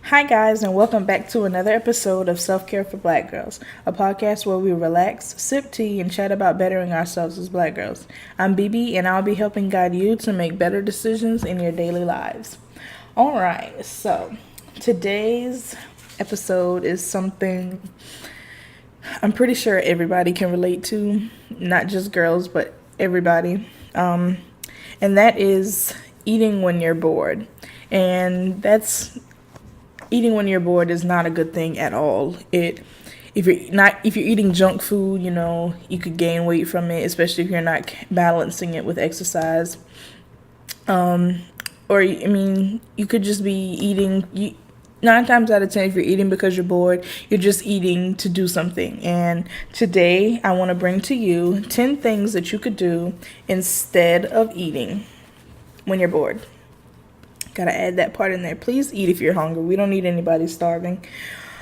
Hi, guys, and welcome back to another episode of Self Care for Black Girls, a podcast where we relax, sip tea, and chat about bettering ourselves as Black girls. I'm BB, and I'll be helping guide you to make better decisions in your daily lives. All right, so today's episode is something I'm pretty sure everybody can relate to, not just girls, but everybody. And that is eating when you're bored. And that's eating when you're bored is not a good thing at all. If you're eating junk food, you could gain weight from it, especially if you're not balancing it with exercise. You could just be eating. 9 times out of 10, if you're eating because you're bored, you're just eating to do something. And today, I want to bring to you 10 things that you could do instead of eating when you're bored. Gotta add that part in there. Please eat if you're hungry. We don't need anybody starving.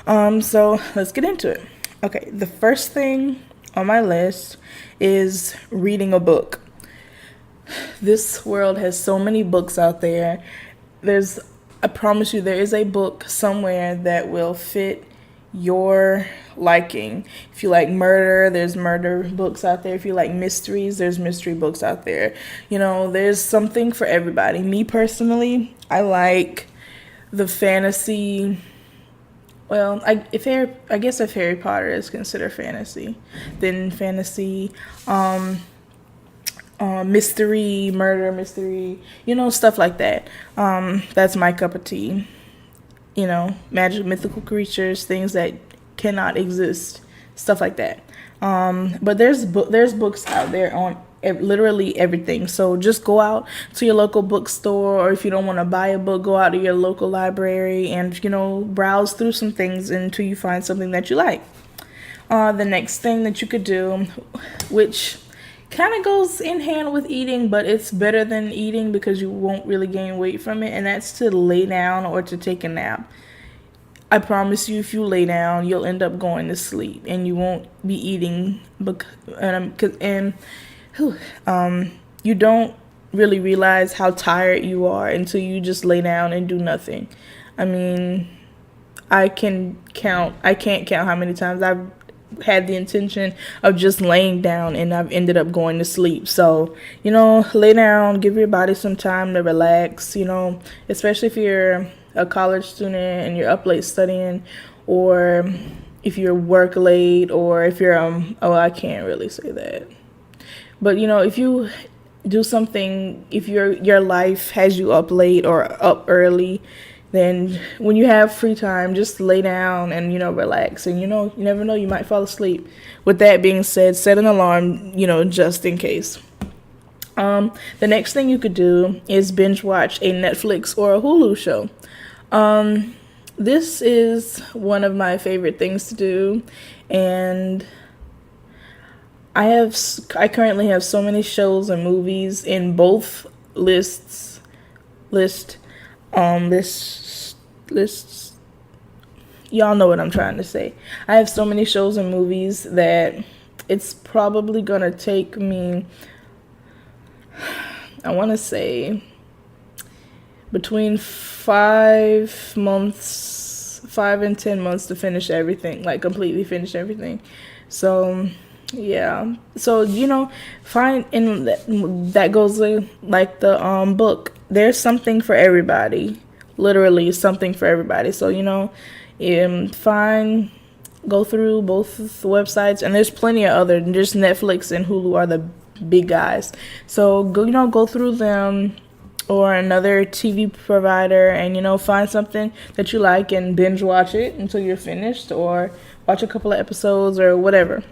So let's get into it. Okay, the first thing on my list is reading a book. This world has so many books out there. I promise you, there is a book somewhere that will fit your liking. If you like murder, there's murder books out there. If you like mysteries, there's mystery books out there. There's something for everybody. Me personally, I like the fantasy. Well, I guess if Harry Potter is considered fantasy, then fantasy, mystery, murder mystery, stuff like that. That's my cup of tea. Magic, mythical creatures, things that cannot exist, stuff like that. But there's books out there on literally everything. So just go out to your local bookstore, or if you don't want to buy a book, go out to your local library and browse through some things until you find something that you like. The next thing that you could do, which kind of goes in hand with eating, but it's better than eating because you won't really gain weight from it, and that's to lay down or to take a nap. I promise you, if you lay down, you'll end up going to sleep and you won't be eating. You don't really realize how tired you are until you just lay down and do nothing. I mean, I can't count how many times I've had the intention of just laying down and I've ended up going to sleep. So, lay down, give your body some time to relax, especially if you're a college student and you're up late studying, or if you work late, or if you're, I can't really say that. But, if you do something, if your life has you up late or up early, then when you have free time, just lay down and, relax. And, you never know, you might fall asleep. With that being said, set an alarm, just in case. The next thing you could do is binge watch a Netflix or a Hulu show. This is one of my favorite things to do. And I currently have so many shows and movies in both lists. Y'all know what I'm trying to say. I have so many shows and movies that it's probably gonna take me, I want to say, between 5 and 10 months to finish everything, like completely finish everything. So yeah, so find, and that goes like the book. There's something for everybody, literally something for everybody. So go through both the websites, and there's plenty of other. Just Netflix and Hulu are the big guys. So go through them or another TV provider, and find something that you like and binge watch it until you're finished, or watch a couple of episodes or whatever.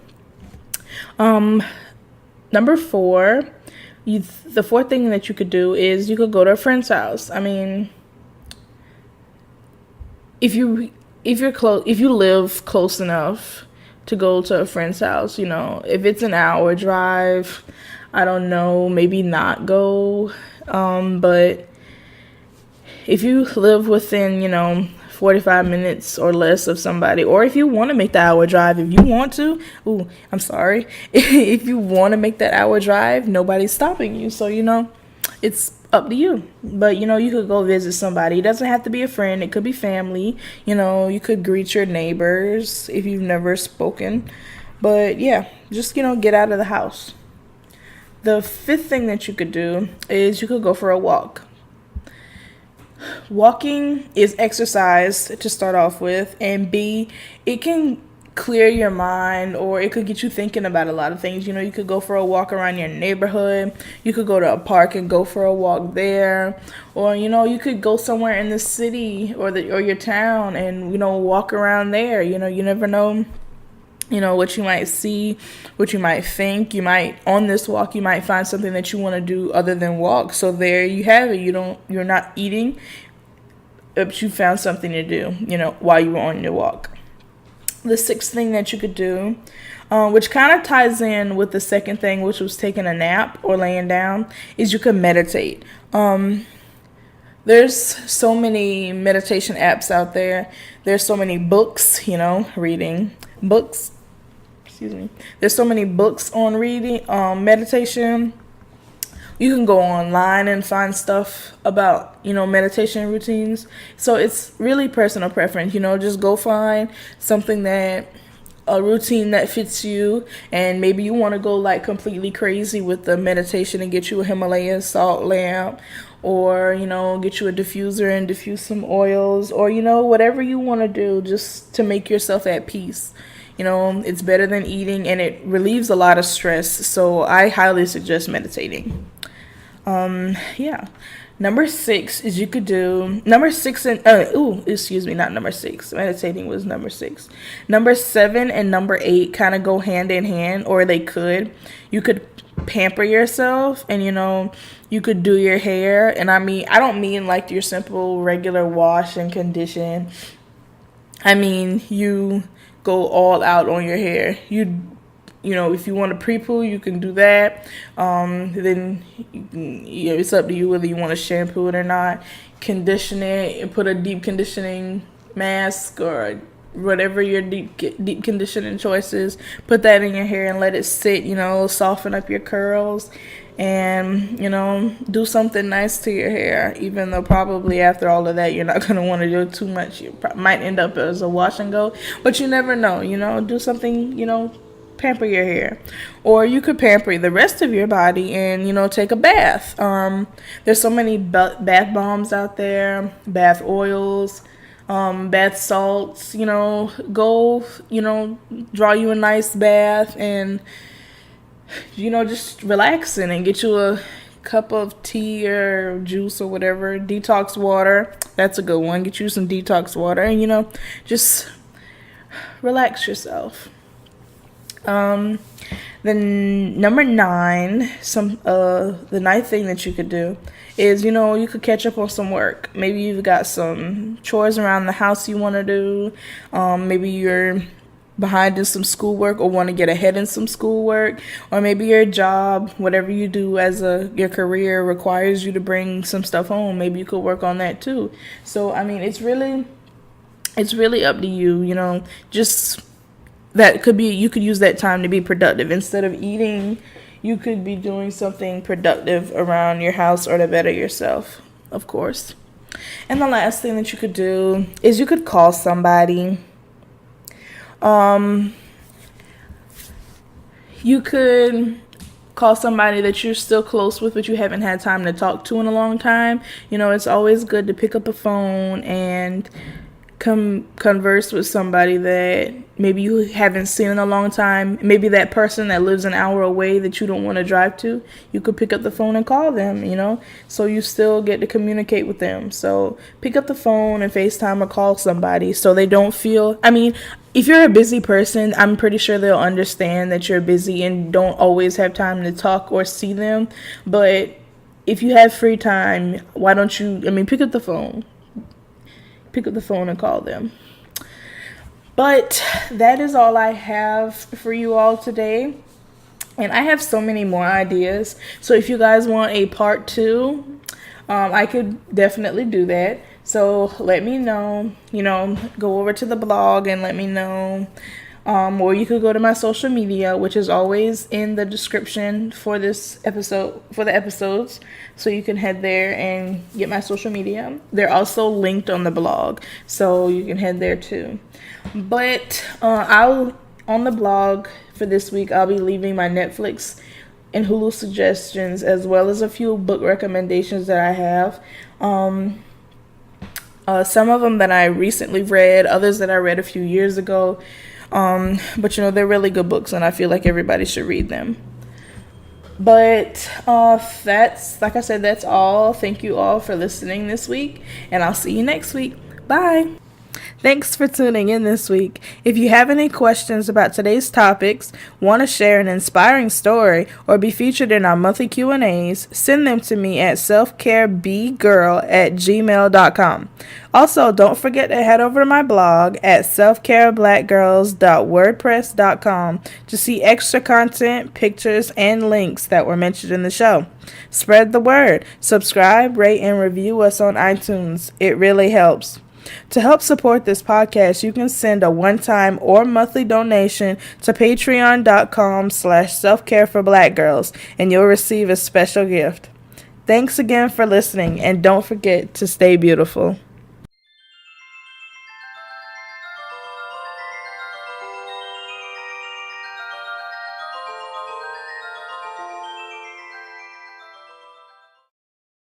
Number 4, the fourth thing that you could do is you could go to a friend's house. I mean, if you live close enough to go to a friend's house, if it's an hour drive, I don't know, maybe not go. But if you live within, 45 minutes or less of somebody, or if you want to make the hour drive, if you want to, if you want to make that hour drive, nobody's stopping you. So, it's up to you. But you could go visit somebody. It doesn't have to be a friend, it could be family. You could greet your neighbors if you've never spoken. But yeah, just get out of the house. The fifth thing that you could do is you could go for a walk. Walking is exercise to start off with, and B, it can clear your mind, or it could get you thinking about a lot of things. You could go for a walk around your neighborhood. You could go to a park and go for a walk there, or you could go somewhere in the city or your town and walk around there. You never know what you might see, what you might think. On this walk, you might find something that you want to do other than walk. So there you have it. You're not eating, but you found something to do, while you were on your walk. The sixth thing that you could do, which kind of ties in with the second thing, which was taking a nap or laying down, is you could meditate. There's so many meditation apps out there. There's so many books, reading books. Excuse me. There's so many books on reading, meditation. You can go online and find stuff about, meditation routines. So it's really personal preference. Just go find a routine that fits you. And maybe you want to go like completely crazy with the meditation and get you a Himalayan salt lamp, or, get you a diffuser and diffuse some oils, or, whatever you want to do just to make yourself at peace. It's better than eating, and it relieves a lot of stress. So I highly suggest meditating. Yeah. Number 6 is you could do number 6 and not number 6. Meditating was number 6. Number 7 and number 8 kind of go hand in hand, or they could. You could pamper yourself, and you could do your hair. And I don't mean like your simple regular wash and condition. I mean, you go all out on your hair. If you want to pre-poo, you can do that. Then it's up to you whether you want to shampoo it or not. Condition it and put a deep conditioning mask or whatever your deep conditioning choice is. Put that in your hair and let it sit. Soften up your curls, and do something nice to your hair. Even though probably after all of that you're not going to want to do too much. You might end up as a wash and go, but you never know. Do something. Pamper your hair. Or you could pamper the rest of your body and take a bath. There's so many bath bombs out there, bath oils, bath salts. Go draw you a nice bath and just relaxing, and get you a cup of tea or juice or whatever. Detox water, that's a good one. Get you some detox water, and just relax yourself. Then number 9, the ninth thing that you could do is, you could catch up on some work. Maybe you've got some chores around the house you want to do. Maybe you're behind in some schoolwork or want to get ahead in some schoolwork, or maybe your job, whatever you do as your career, requires you to bring some stuff home. Maybe you could work on that too. So, it's really up to you, just that could be, you could use that time to be productive. Instead of eating, you could be doing something productive around your house or to better yourself, of course. And the last thing that you could do is you could call somebody. You could call somebody that you're still close with, but you haven't had time to talk to in a long time. It's always good to pick up the phone and converse with somebody that maybe you haven't seen in a long time. Maybe that person that lives an hour away that you don't want to drive to, you could pick up the phone and call them, so you still get to communicate with them. So pick up the phone and FaceTime or call somebody so they don't feel, if you're a busy person, I'm pretty sure they'll understand that you're busy and don't always have time to talk or see them. But if you have free time, why don't you, pick up the phone. Pick up the phone and call them. But that is all I have for you all today. And I have so many more ideas. So if you guys want a part 2, I could definitely do that. So let me know, go over to the blog and let me know Or you could go to my social media, which is always in the description for this episode, for the episodes. So you can head there and get my social media. They're also linked on the blog, so you can head there too. But on the blog for this week, I'll be leaving my Netflix and Hulu suggestions, as well as a few book recommendations that I have. Some of them that I recently read, others that I read a few years ago. But they're really good books, and I feel like everybody should read them. But that's, like I said, that's all. Thank you all for listening this week, and I'll see you next week. Bye. Thanks for tuning in this week. If you have any questions about today's topics, want to share an inspiring story, or be featured in our monthly Q&As, send them to me at selfcarebgirl@gmail.com. Also, don't forget to head over to my blog at selfcareblackgirls.wordpress.com to see extra content, pictures, and links that were mentioned in the show. Spread the word. Subscribe, rate, and review us on iTunes. It really helps. To help support this podcast, you can send a one-time or monthly donation to patreon.com/selfcareforblackgirls, and you'll receive a special gift. Thanks again for listening, and don't forget to stay beautiful.